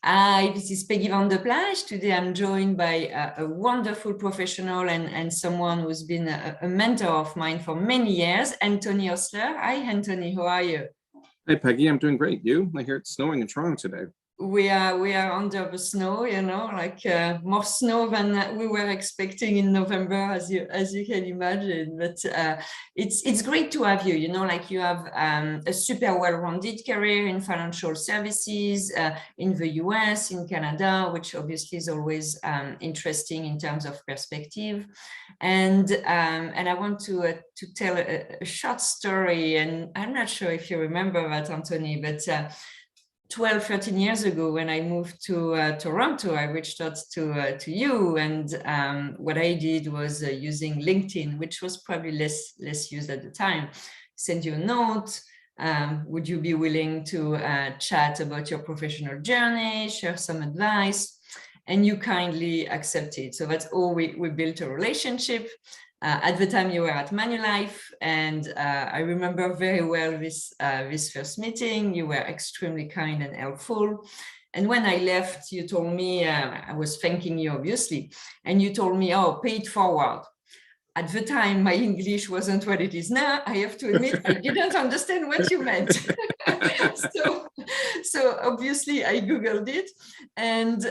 Hi, this is Peggy van der Plage. Today I'm joined by a wonderful professional and someone who's been a mentor of mine for many years, Anthony Ostler. Hi, Anthony, how are you? Hey, Peggy, I'm doing great. You? I hear it's snowing in Toronto today. We are under the snow, more snow than we were expecting in November, as you can imagine. But it's great to have you. You have a super well-rounded career in financial services in the US, in Canada, which obviously is always interesting in terms of perspective. And I want to tell a short story, and I'm not sure if you remember that, Anthony, but 12, 13 years ago, when I moved to Toronto, I reached out to you, and what I did was using LinkedIn, which was probably less used at the time. Send you a note. Would you be willing to chat about your professional journey, share some advice? And you kindly accepted. So that's all. We built a relationship. At the time, you were at Manulife, and I remember very well this first meeting. You were extremely kind and helpful. And when I left, you told me, I was thanking you, obviously, and you told me, oh, pay it forward. At the time, my English wasn't what it is now. I have to admit, I didn't understand what you meant. so obviously I Googled it, and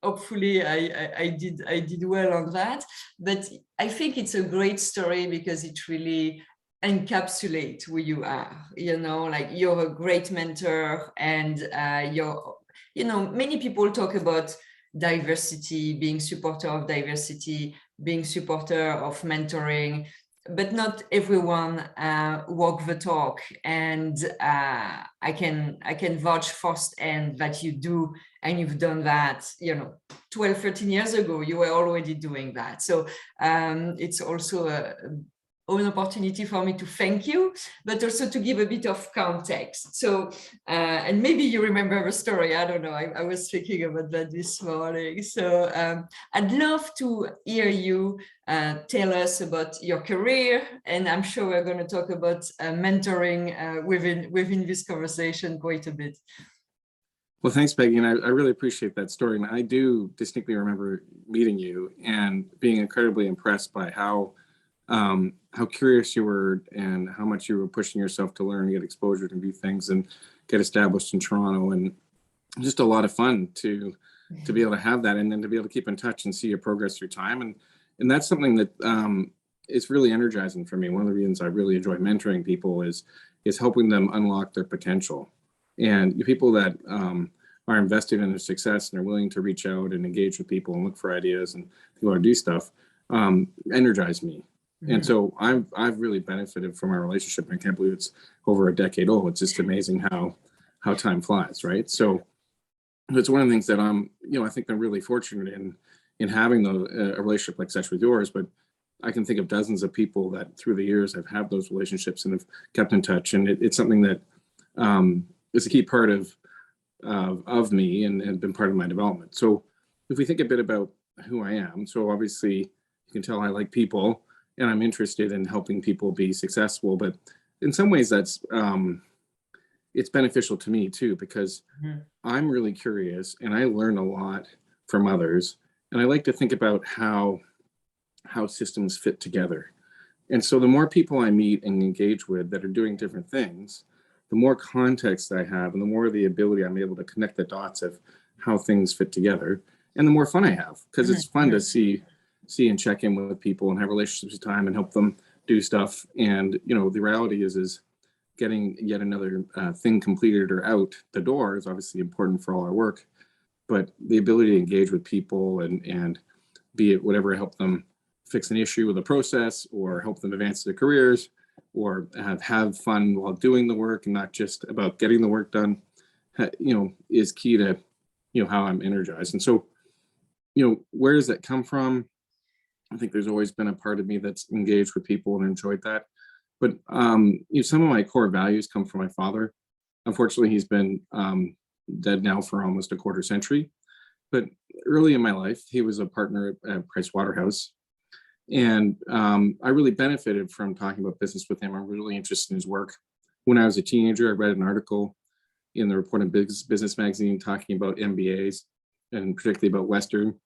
hopefully I did well on that. But I think it's a great story because it really encapsulates who you are. You're a great mentor, and many people talk about diversity, being supporter of diversity, being supporter of mentoring, but not everyone walk the talk. And I can vouch firsthand that you do, and you've done that 12, 13 years ago. You were already doing that. So it's also an opportunity for me to thank you, but also to give a bit of context. So, and maybe you remember the story, I don't know, I was thinking about that this morning. So I'd love to hear you tell us about your career, and I'm sure we're going to talk about mentoring within this conversation quite a bit. Well, thanks, Peggy, and I really appreciate that story. And I do distinctly remember meeting you and being incredibly impressed by how curious you were and how much you were pushing yourself to learn, get exposure to new things, and get established in Toronto. And just a lot of fun to be able to have that, and then to be able to keep in touch and see your progress through time. And that's something that is really energizing for me. One of the reasons I really enjoy mentoring people is helping them unlock their potential. And people that are invested in their success and are willing to reach out and engage with people and look for ideas and want to do stuff energize me. And so I've really benefited from our relationship. I can't believe it's over a decade old. It's just amazing how time flies, right? So it's one of the things that I think I'm really fortunate in having a relationship like such with yours. But I can think of dozens of people that through the years have had those relationships and have kept in touch. And it's something that is a key part of me and been part of my development. So if we think a bit about who I am, so obviously you can tell I like people, and I'm interested in helping people be successful. But in some ways that's it's beneficial to me too, because I'm really curious and I learn a lot from others. And I like to think about how systems fit together. And so the more people I meet and engage with that are doing different things, the more context I have and the more the ability I'm able to connect the dots of how things fit together, and the more fun I have, because it's fun to see and check in with people and have relationships with time and help them do stuff. And the reality is getting yet another thing completed or out the door is obviously important for all our work, but the ability to engage with people and be it whatever, help them fix an issue with a process or help them advance their careers or have fun while doing the work and not just about getting the work done, is key to how I'm energized. And so where does that come from? I think there's always been a part of me that's engaged with people and enjoyed that. But some of my core values come from my father. Unfortunately, he's been dead now for almost a quarter century. But early in my life, he was a partner at Price Waterhouse. And I really benefited from talking about business with him. I'm really interested in his work. When I was a teenager, I read an article in the Report on Business magazine talking about MBAs, and particularly about Western,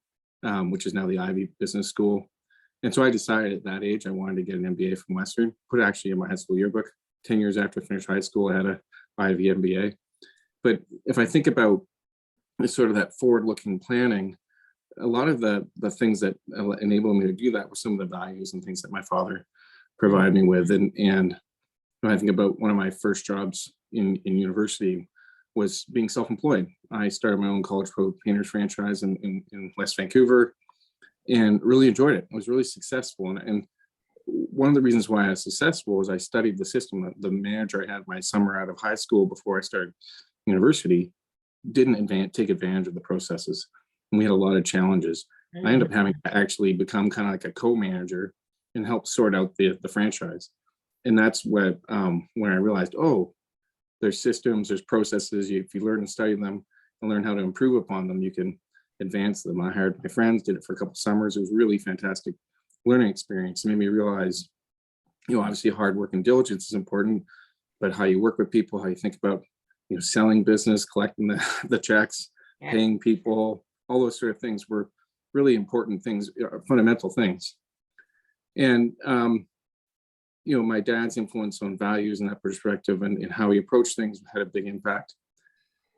which is now the Ivy Business School. And so I decided at that age I wanted to get an MBA from Western, put it actually in my high school yearbook. 10 years after I finished high school, I had a Ivy MBA. But if I think about sort of that forward-looking planning, a lot of the things that enabled me to do that were some of the values and things that my father provided me with. And when I think about one of my first jobs in university was being self-employed. I started my own College Pro Painters franchise in West Vancouver and really enjoyed it. I was really successful. And one of the reasons why I was successful is I studied the system. The manager I had my summer out of high school before I started university didn't take advantage of the processes. And we had a lot of challenges. I ended up having to actually become kind of like a co-manager and help sort out the franchise. And that's what when I realized, oh, there's systems, there's processes. If you learn and study them and learn how to improve upon them, you can advance them. I hired my friends, did it for a couple of summers. It was really fantastic learning experience. It made me realize, obviously hard work and diligence is important, but how you work with people, how you think about, selling business, collecting the checks, paying people, all those sort of things were really important things, fundamental things. And, my dad's influence on values and that perspective and how he approached things had a big impact.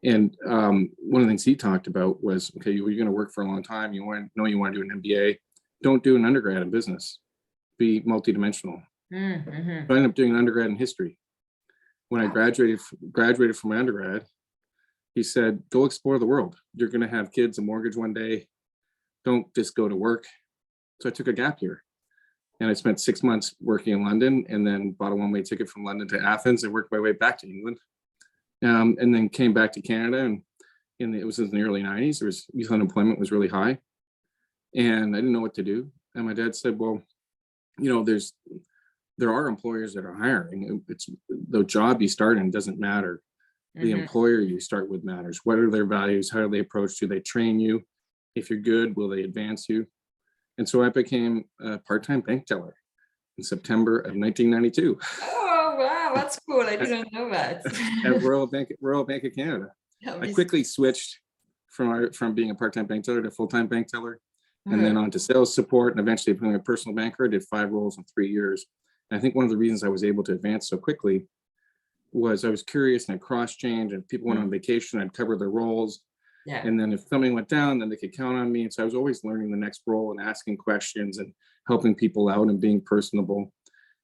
And one of the things he talked about was, okay, you're going to work for a long time. You want to do an MBA. Don't do an undergrad in business. Be multidimensional. Mm-hmm. So I ended up doing an undergrad in history. When I graduated from my undergrad, he said, go explore the world. You're going to have kids, a mortgage one day. Don't just go to work. So I took a gap year. And I spent 6 months working in London and then bought a one-way ticket from London to Athens and worked my way back to England. And then came back to Canada, and it was in the early 90s. Youth unemployment was really high. And I didn't know what to do. And my dad said, well, there are employers that are hiring. It's the job you start in doesn't matter. The employer you start with matters. What are their values? How do they approach you? They train you. If you're good, will they advance you? And so I became a part-time bank teller in September of 1992. Oh, wow, that's cool. I didn't know that. At Royal Bank of Canada. I quickly switched from being a part-time bank teller to full-time bank teller, and then on to sales support, and eventually becoming a personal banker. I did 5 roles in 3 years. And I think one of the reasons I was able to advance so quickly was I was curious and I cross-trained, and if people went on vacation, I'd cover their roles. Yeah. And then if something went down, then they could count on me. And so I was always learning the next role and asking questions and helping people out and being personable.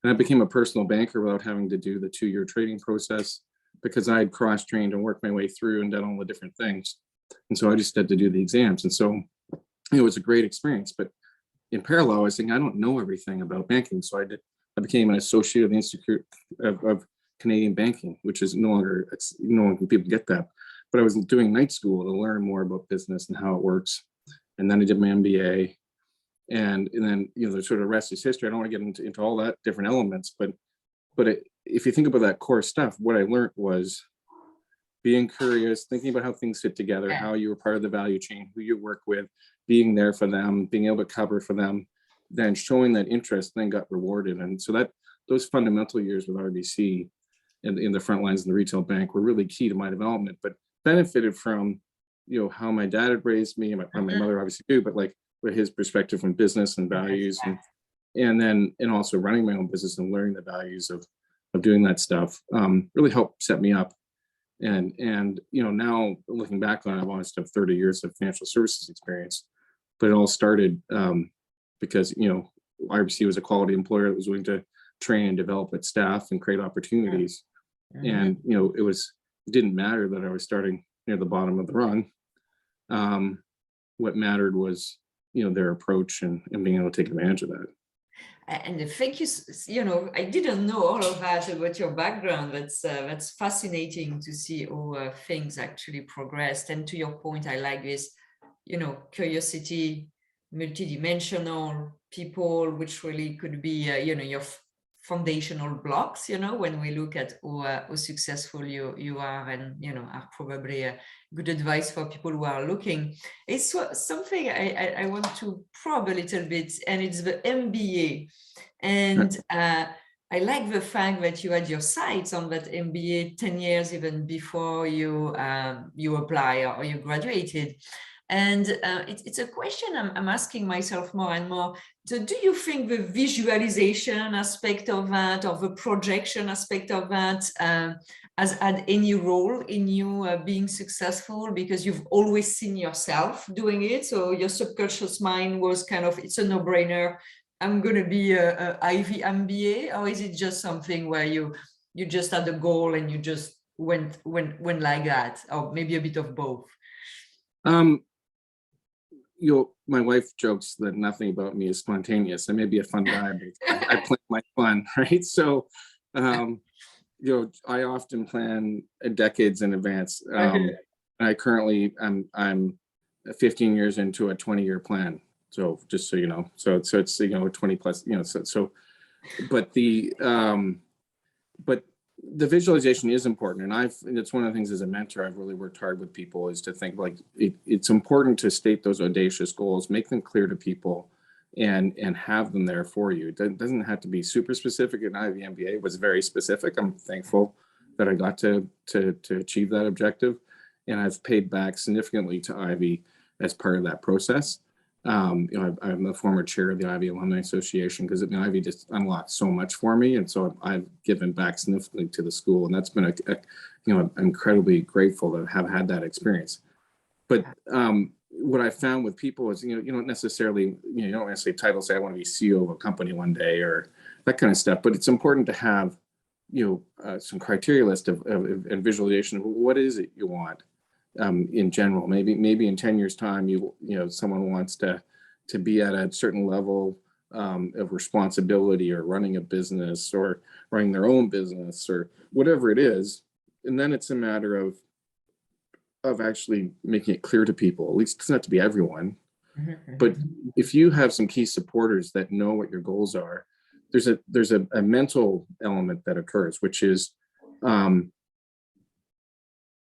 And I became a personal banker without having to do the 2-year training process because I had cross-trained and worked my way through and done all the different things. And so I just had to do the exams. And so it was a great experience. But in parallel, I was thinking, I don't know everything about banking. So I became an associate of the Institute of Canadian Banking, which is no longer people get that. But I was doing night school to learn more about business and how it works. And then I did my MBA. And then, the sort of rest is history. I don't want to get into all that different elements, but if you think about that core stuff, what I learned was being curious, thinking about how things fit together, how you were part of the value chain, who you work with, being there for them, being able to cover for them, then showing that interest, then got rewarded. And so those fundamental years with RBC in the front lines in the retail bank were really key to my development, but benefited from, how my dad had raised me, and my mother obviously too, but like his perspective from business and values, and also running my own business and learning the values of doing that stuff really helped set me up. And now looking back on it, I've almost have 30 years of financial services experience, but it all started because, RBC was a quality employer that was willing to train and develop its staff and create opportunities. And, it didn't matter that I was starting near the bottom of the rung. What mattered was, their approach and being able to take advantage of that. And thank you. I didn't know all of that about your background. That's fascinating to see how things actually progressed. And to your point, I like this, curiosity, multidimensional people, which really could be, your foundational blocks, when we look at how successful you are, and, are probably good advice for people who are looking. It's something I want to probe a little bit, and it's the MBA. And I like the fact that you had your sights on that MBA 10 years even before you apply or you graduated. And it's a question I'm asking myself more and more. So do you think the visualization aspect of that, or the projection aspect of that, has had any role in you being successful, because you've always seen yourself doing it? So your subconscious mind was kind of, it's a no-brainer, I'm going to be a Ivy MBA, or is it just something where you just had a goal and you just went like that, or maybe a bit of both? My wife jokes that nothing about me is spontaneous. I may be a fun guy, but I plan my fun, right? So, I often plan decades in advance. I currently, I'm 15 years into a 20-year plan. So just so you know, so it's 20 plus, but the visualization is important, and it's one of the things as a mentor I've really worked hard with people, is to think like it's important to state those audacious goals, make them clear to people, and have them there for you. It doesn't have to be super specific. And Ivy MBA was very specific. I'm thankful that I got to achieve that objective, and I've paid back significantly to Ivy as part of that process. I'm a former chair of the Ivy Alumni Association, because Ivy just unlocked so much for me, and so I've given back significantly to the school, and that's been I'm incredibly grateful to have had that experience. But what I found with people is, you don't necessarily, you don't necessarily title say I want to be CEO of a company one day or that kind of stuff, but it's important to have some criteria list of and visualization of what is it you want. In general, maybe in 10 years time, someone wants to be at a certain level of responsibility, or running a business, or running their own business, or whatever it is. And then it's a matter of actually making it clear to people. At least it doesn't have to be everyone, but if you have some key supporters that know what your goals are, there's a mental element that occurs, which is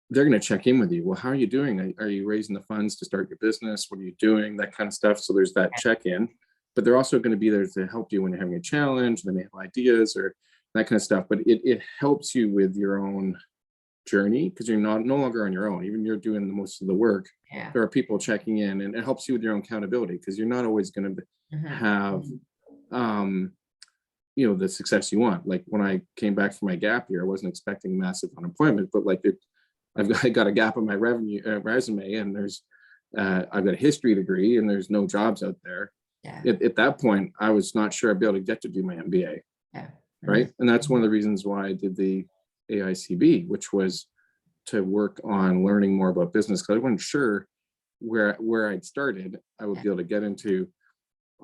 they're going to check in with you. Well, how are you doing? Are you raising the funds to start your business? What are you doing? That kind of stuff. So there's that check-in, but they're also going to be there to help you when you're having a challenge. They may have ideas or that kind of stuff, but it helps you with your own journey, because you're no longer on your own. Even you're doing the most of the work. Yeah. There are people checking in, and it helps you with your own accountability, because you're not always going to have the success you want. Like when I came back from my gap year, I wasn't expecting massive unemployment, but I got a gap in my resume, and I've got a history degree, and there's no jobs out there. Yeah. At that point, I was not sure I'd be able to get to do my MBA. Yeah. Right. And that's one of the reasons why I did the AICB, which was to work on learning more about business, because I wasn't sure where I'd started I would be able to get into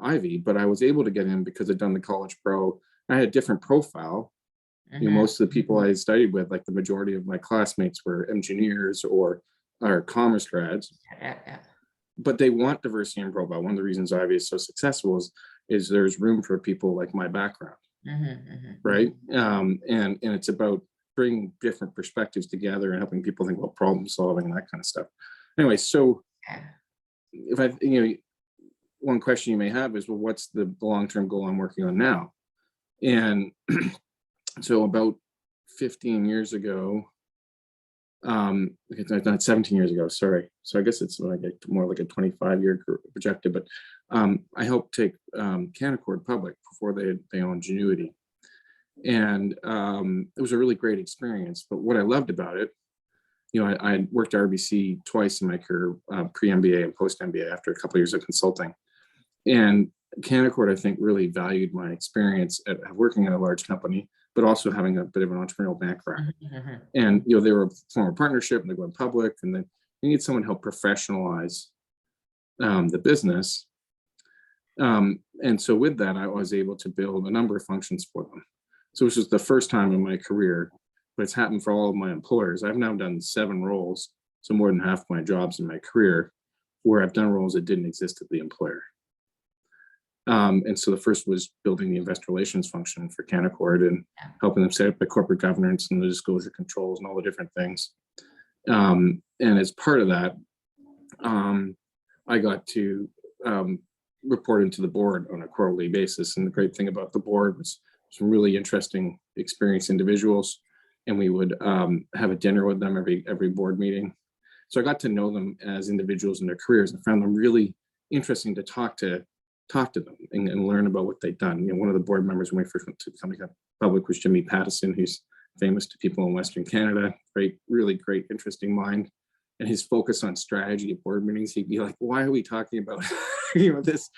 Ivy, but I was able to get in because I'd done the College Pro. I had a different profile. Most of the people I studied with, like the majority of my classmates, were engineers or commerce grads. But they want diversity in profile. One of the reasons Ivy is so successful is there's room for people like my background, right? And it's about bringing different perspectives together and helping people think about problem solving and that kind of stuff. Anyway, so if one question you may have is, well, what's the long-term goal I'm working on now? And so about 15 years ago, not 17 years ago, sorry. So I guess it's like more like a 25-year projected, but I helped take Canaccord public before they owned Genuity. And it was a really great experience. But what I loved about it, I worked at RBC twice in my career, pre-MBA and post-MBA, after a couple of years of consulting. And Canaccord, I think, really valued my experience at working at a large company, but also having a bit of an entrepreneurial background. And they were a former partnership, and they're going public, and then you need someone to help professionalize the business. And so with that, I was able to build a number of functions for them. So this was the first time in my career, but it's happened for all of my employers. I've now done 7 roles, so more than half my jobs in my career, where I've done roles that didn't exist at the employer. And so the first was building the investor relations function for Canaccord and helping them set up the corporate governance and the disclosure controls and all the different things. And as part of that, I got to report into the board on a quarterly basis. And the great thing about the board was some really interesting, experienced individuals, and we would have a dinner with them every board meeting. So I got to know them as individuals in their careers and found them really interesting to talk to them and learn about what they'd done. You know, one of the board members when we first went to the company public was Jimmy Pattison, who's famous to people in Western Canada. Really great, interesting mind. And his focus on strategy at board meetings, he'd be like, "Why are we talking about this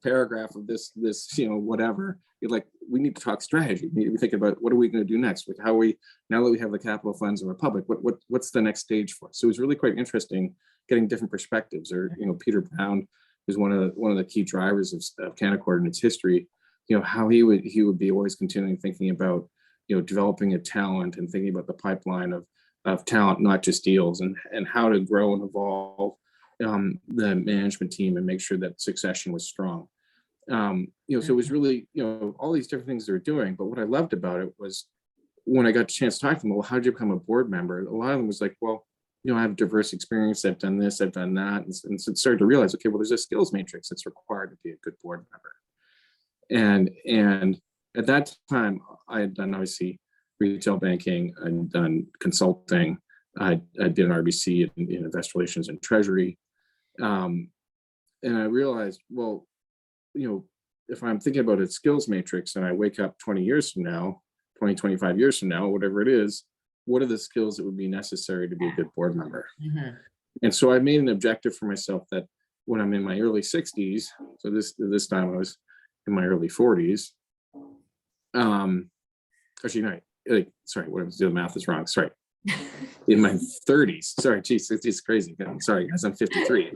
paragraph of this whatever?" You're like, "We need to talk strategy. We need to be thinking about what are we going to do next? Like, how we, now that we have the capital funds in the Republic, what's the next stage for us?" So it was really quite interesting getting different perspectives. Or Peter Brown, who's one of the key drivers of Canaccord in its history. How he would be always continuing thinking about developing a talent and thinking about the pipeline of talent, not just deals, and how to grow and evolve the management team and make sure that succession was strong. So it was really, all these different things they were doing. But what I loved about it was when I got a chance to talk to them, well, how did you become a board member? A lot of them was like, well, I have diverse experience. I've done this, I've done that. And so started to realize, okay, well, there's a skills matrix that's required to be a good board member. And at that time, I had done obviously retail banking, I'd done consulting, I did an RBC in investor relations and treasury. And I realized, well, if I'm thinking about a skills matrix and I wake up 20 years from now, 25 years from now, whatever it is, what are the skills that would be necessary to be a good board member? Mm-hmm. And so I made an objective for myself that when I'm in my early 60s, so this time I was in my early 40s, actually, no, sorry, the math is wrong. Sorry. In my 30s. Sorry, geez, it's crazy. Sorry, guys, I'm 53.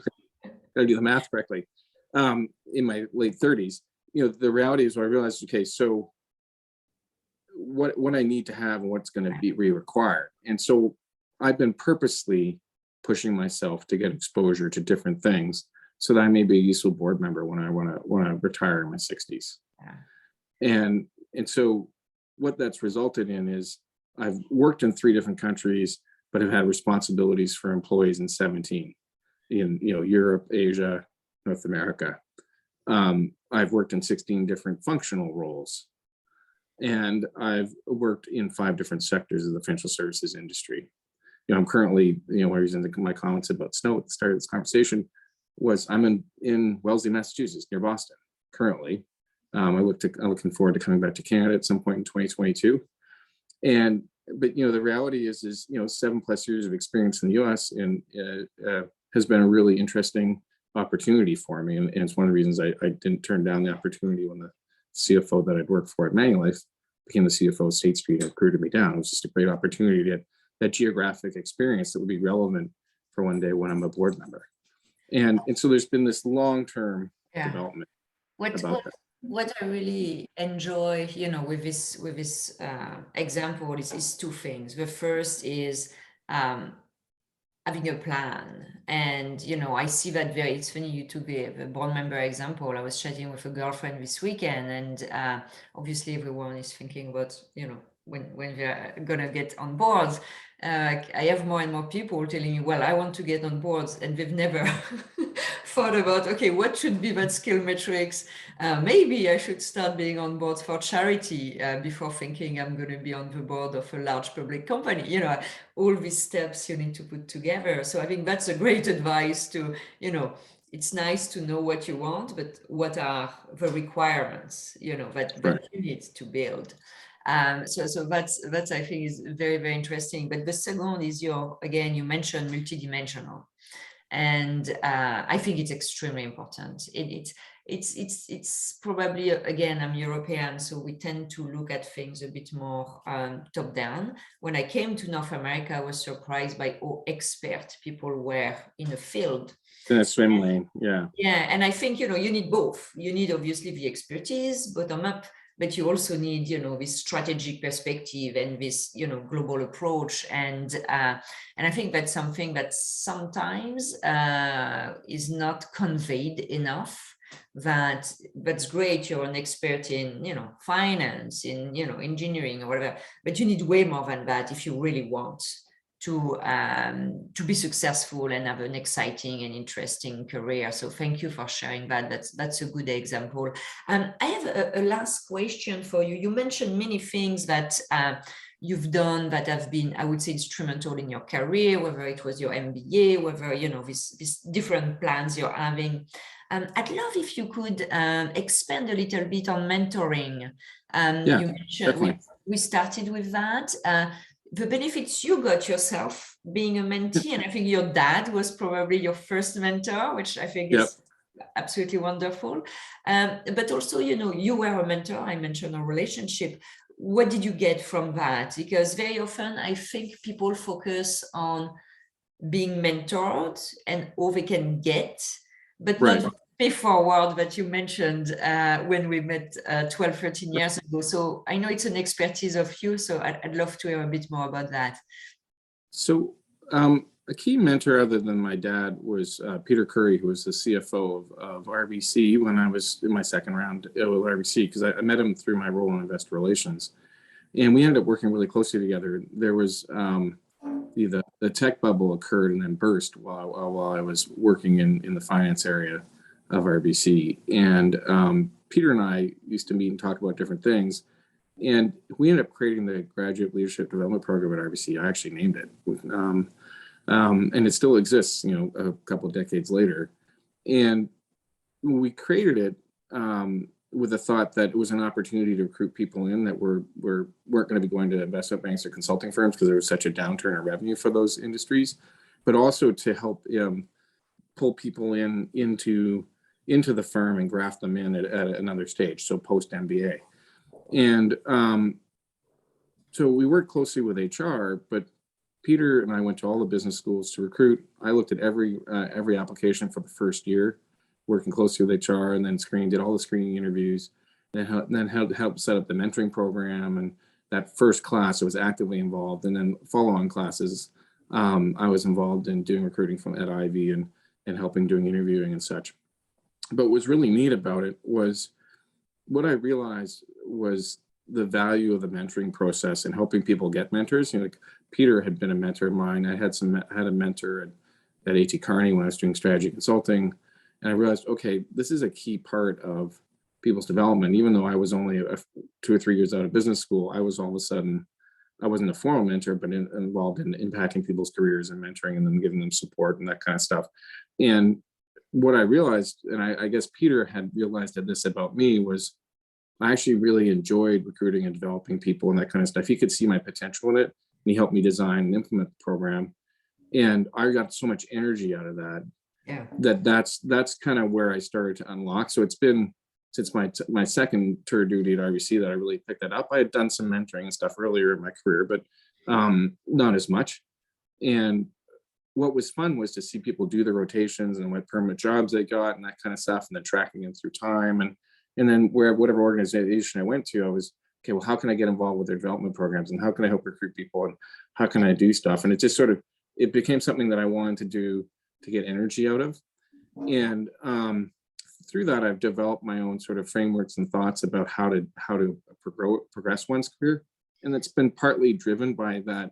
Gotta do the math correctly. In my late 30s, the reality is when I realized, okay, so what I need to have and what's going to be required. And so I've been purposely pushing myself to get exposure to different things so that I may be a useful board member when I retire in my 60s. Yeah. And so what that's resulted in is I've worked in 3 different countries, but have had responsibilities for employees in 17 in Europe, Asia, North America. I've worked in 16 different functional roles, and I've worked in 5 different sectors of the financial services industry. I'm currently, one reason my comments about snow at the start of this conversation was I'm in Wellesley, Massachusetts, near Boston currently. I'm looking forward to coming back to Canada at some point in 2022. But the reality is 7+ years of experience in the US and has been a really interesting opportunity for me. And it's one of the reasons I didn't turn down the opportunity when the CFO that I'd worked for at Manulife became the CFO of State Street and recruited me down. It was just a great opportunity to get that geographic experience that would be relevant for one day when I'm a board member. And so there's been this long-term development about that. What I really enjoy, with this example is 2 things. The first is having a plan, and I see that it's funny you took the board member example. I was chatting with a girlfriend this weekend, and obviously everyone is thinking about when they're gonna get on boards. I have more and more people telling me, well, I want to get on boards, and they've never thought about, okay, what should be that skill matrix? Maybe I should start being on boards for charity before thinking I'm going to be on the board of a large public company. All these steps you need to put together. So I think that's a great advice to, it's nice to know what you want, but what are the requirements, that you need to build. So that's I think is very, very interesting. But the second is you mentioned multidimensional, and I think it's extremely important. It's probably, again, I'm European, so we tend to look at things a bit more top down. When I came to North America, I was surprised by how expert people were in a field. In a swim lane, yeah. Yeah, and I think you need both. You need obviously the expertise bottom up, but you also need this strategic perspective and this global approach, and I think that's something that sometimes is not conveyed enough. That's great, you're an expert in finance, in engineering or whatever, but you need way more than that if you really want to be successful and have an exciting and interesting career. So thank you for sharing that. That's a good example. I have a last question for you. You mentioned many things that you've done that have been, I would say, instrumental in your career, whether it was your MBA, whether, you know, these different plans you're having. I'd love if you could expand a little bit on mentoring. Yeah, You mentioned definitely. we started with that. The benefits you got yourself being a mentee, and I think your dad was probably your first mentor, which I think Yep. is absolutely wonderful. But also, you know, you were a mentor. I mentioned a relationship. What did you get from that? Because very often I think people focus on being mentored and all they can get, but not Right. the pay forward that you mentioned when we met 12, 13 years ago. So I know it's an expertise of you, so I'd love to hear a bit more about that. So a key mentor other than my dad was Peter Curry, who was the CFO of RBC when I was in my second round with RBC, because I met him through my role in investor relations. And we ended up working really closely together. There was the tech bubble occurred and then burst while I was working in the finance area of RBC. And Peter and I used to meet and talk about different things. And we ended up creating the Graduate Leadership Development Program at RBC. I actually named it. And it still exists, you know, a couple of decades later. And we created it with the thought that it was an opportunity to recruit people in that weren't going to be going to investment banks or consulting firms because there was such a downturn in revenue for those industries, but also to help pull people into the firm and graft them in at another stage, so post MBA. And so we worked closely with HR, but Peter and I went to all the business schools to recruit. I looked at every application for the first year, working closely with HR, and then did all the screening interviews, then helped set up the mentoring program. And that first class I was actively involved, and then follow-on classes I was involved in doing recruiting at Ivy and helping doing interviewing and such. But what was really neat about it was what I realized was the value of the mentoring process and helping people get mentors. You know, like Peter had been a mentor of mine. I had a mentor at A.T. Kearney when I was doing strategy consulting. And I realized, okay, this is a key part of people's development. Even though I was only 2 or 3 years out of business school, I was all of a sudden, I wasn't a formal mentor, but involved in impacting people's careers and mentoring and then giving them support and that kind of stuff. And what I realized, and I guess Peter had realized this about me, was I actually really enjoyed recruiting and developing people and that kind of stuff. He could see my potential in it, and he helped me design and implement the program. And I got so much energy out of that. Yeah. That's kind of where I started to unlock. So it's been since my second tour duty at RBC that I really picked that up. I had done some mentoring and stuff earlier in my career, but not as much. And what was fun was to see people do the rotations and what permanent jobs they got and that kind of stuff, and then tracking them through time. And then whatever organization I went to, I was, okay, well, how can I get involved with their development programs, and how can I help recruit people, and how can I do stuff? And it just sort of, it became something that I wanted to do to get energy out of. And through that, I've developed my own sort of frameworks and thoughts about how to progress one's career. And it's been partly driven by that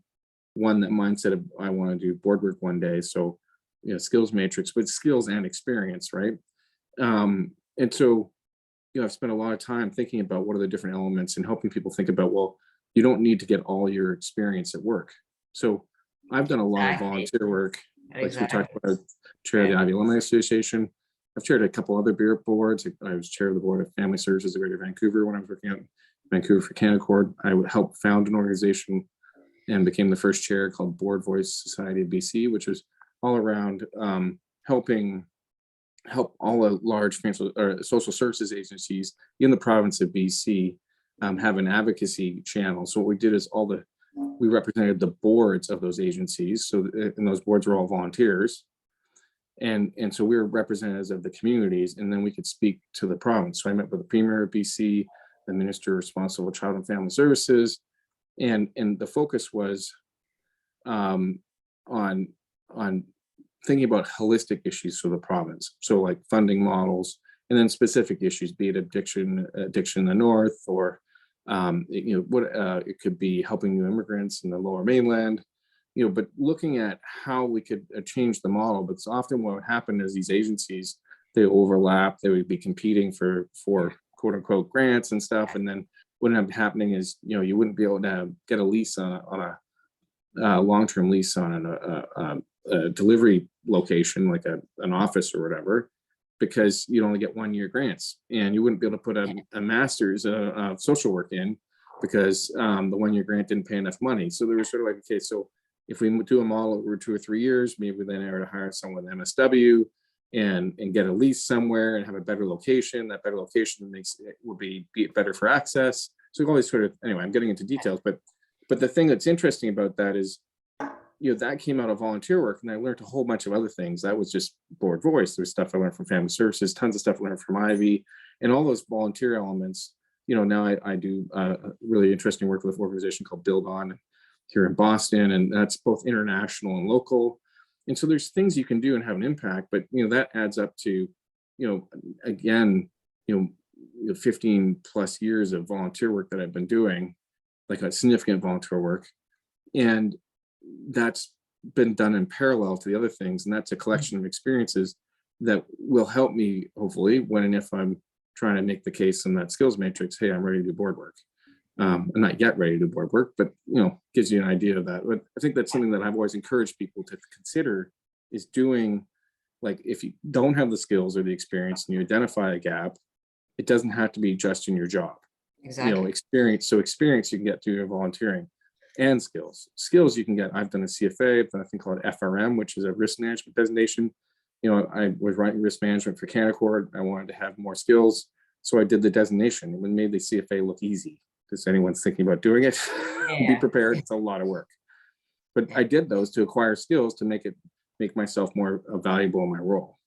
mindset of I want to do board work one day. So, you know, skills matrix with skills and experience, right? And so, you know, I've spent a lot of time thinking about what are the different elements and helping people think about, well, you don't need to get all your experience at work. So I've done a lot of volunteer work. Like we talked about, chair of the Ivy Alumni Association. I've chaired a couple other boards. I was chair of the board of Family Services of Greater Vancouver when I was working out in Vancouver for Canaccord. I would help found an organization and became the first chair called Board Voice Society of BC, which was all around help all the large financial or social services agencies in the province of BC have an advocacy channel. So what we did is we represented the boards of those agencies. So and those boards were all volunteers. And so we were representatives of the communities, and then we could speak to the province. So I met with the Premier of BC, the Minister responsible for Child and Family Services, and the focus was on thinking about holistic issues for the province. So like funding models, and then specific issues, be it addiction in the north, or you know, what it could be helping new immigrants in the Lower Mainland, but looking at how we could change the model, because often what would happen is these agencies, they overlap, they would be competing for quote unquote grants and stuff. And then what ended up happening is, you wouldn't be able to get a lease on a long-term lease on a delivery location, like an office or whatever, because you'd only get 1 year grants, and you wouldn't be able to put a master's of social work in because the 1 year grant didn't pay enough money. So they were sort of like, okay, so if we do a model over 2 or 3 years, maybe then I were to hire someone with MSW and get a lease somewhere and have a better location. That better location would be better for access. So we've always sort of, anyway, I'm getting into details, but the thing that's interesting about that is, that came out of volunteer work, and I learned a whole bunch of other things. That was just board voice. There's stuff I learned from family services, tons of stuff I learned from Ivy, and all those volunteer elements. Now I do really interesting work with an organization called Build On here in Boston, and that's both international and local. And so there's things you can do and have an impact, but that adds up to, again, 15 plus years of volunteer work that I've been doing, like a significant volunteer work. And that's been done in parallel to the other things. And that's a collection of experiences that will help me, hopefully, when and if I'm trying to make the case in that skills matrix, hey, I'm ready to do board work. I'm not yet ready to do board work, but gives you an idea of that. But I think that's something that I've always encouraged people to consider, is doing, like, if you don't have the skills or the experience and you identify a gap, it doesn't have to be just in your job. Exactly. Experience you can get through your volunteering, and skills you can get. I've done a CFA, I've done a thing called FRM, which is a risk management designation. I was writing risk management for Canaccord. I wanted to have more skills, so I did the designation, and it made the CFA look easy. Because anyone's thinking about doing it, be prepared. It's a lot of work, but I did those to acquire skills to make myself more valuable in my role.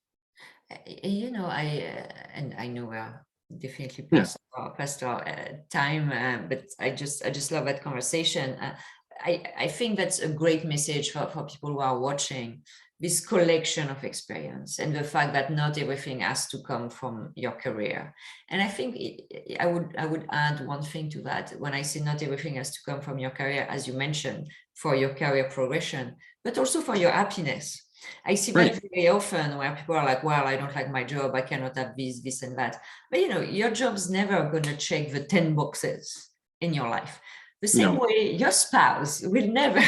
I know we're definitely past our time, but I just love that conversation. I think that's a great message for people who are watching, this collection of experience and the fact that not everything has to come from your career. And I think I would add one thing to that. When I say not everything has to come from your career, as you mentioned, for your career progression, but also for your happiness. I see that very often, where people are like, well, I don't like my job, I cannot have this and that. But your job's never going to check the 10 boxes in your life. The same way your spouse will never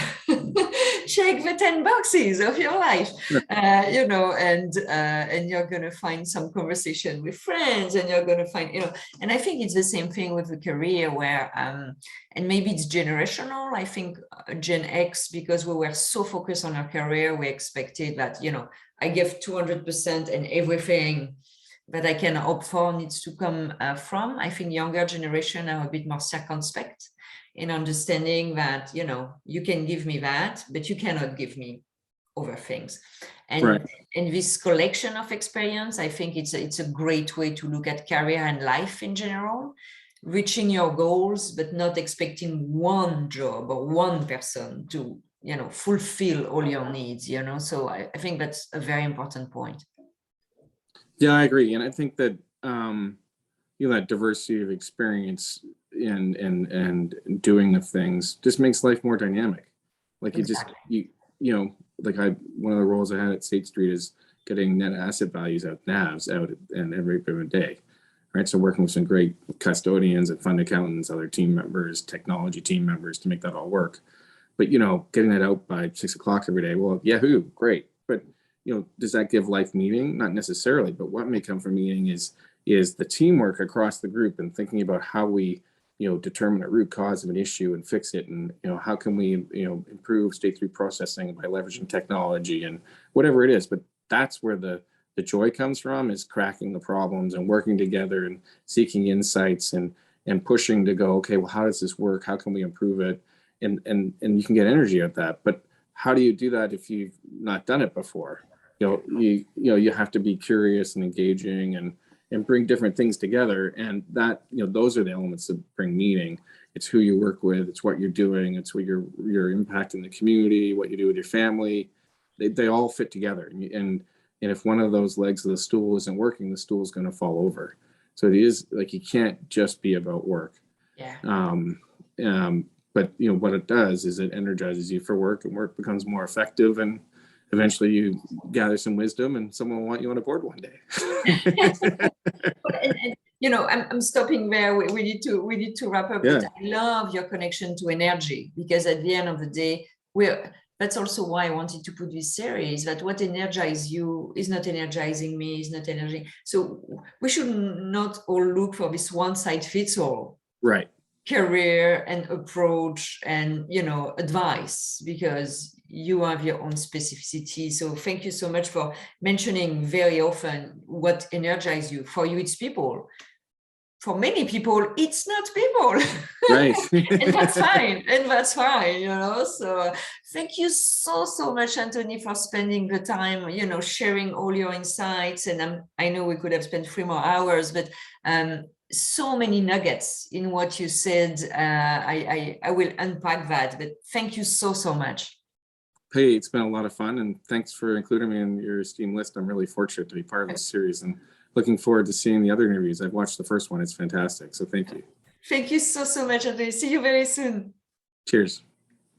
check the 10 boxes of your life, and you're going to find some conversation with friends, and you're going to find, and I think it's the same thing with the career, where, and maybe it's generational. I think Gen X, because we were so focused on our career, we expected that, I give 200% and everything that I can opt for needs to come from. I think younger generation are a bit more circumspect in understanding that, you can give me that, but you cannot give me other things. And in this collection of experience, I think it's a great way to look at career and life in general, reaching your goals, but not expecting one job or one person to, fulfill all your needs, So I think that's a very important point. Yeah, I agree. And I think that, that diversity of experience and doing of things just makes life more dynamic. Like exactly. One of the roles I had at State Street is getting net asset values out, NAVs out, and every given day, right? So working with some great custodians and fund accountants, other team members, technology team members to make that all work. But, getting that out by 6 o'clock every day, well, yahoo, great. But, does that give life meaning? Not necessarily, but what may come from meaning is the teamwork across the group, and thinking about how we, determine a root cause of an issue and fix it. And, how can we, improve state 3 processing by leveraging technology and whatever it is. But that's where the joy comes from, is cracking the problems and working together and seeking insights and pushing to go, okay, well, how does this work? How can we improve it? And you can get energy out of that. But how do you do that if you've not done it before? You have to be curious and engaging and bring different things together. And that, those are the elements that bring meaning. It's who you work with, it's what you're doing, it's what you're impacting the community, what you do with your family. They all fit together. And if one of those legs of the stool isn't working, the stool is going to fall over. So it is like, you can't just be about work. Yeah. but what it does is it energizes you for work, and work becomes more effective, and eventually you gather some wisdom and someone will want you on a board one day. I'm stopping there. We need to wrap up. Yeah. But I love your connection to energy, because at the end of the day, that's also why I wanted to put this series, that what energizes you is not energizing me, is not energizing. So we should not all look for this one size fits all. Right. Career and approach and advice, because you have your own specificity. So thank you so much for mentioning very often what energizes you. For you, it's people. For many people, it's not people. Right. And that's fine. So thank you so much, Anthony, for spending the time, sharing all your insights. And I know we could have spent 3 more hours, but so many nuggets in what you said. I will unpack that, but thank you so much. Hey, it's been a lot of fun, and thanks for including me in your esteemed list. I'm really fortunate to be part of this series, and looking forward to seeing the other interviews. I've watched the first one. It's fantastic. So thank you. Thank you so much, Anthony. See you very soon. Cheers.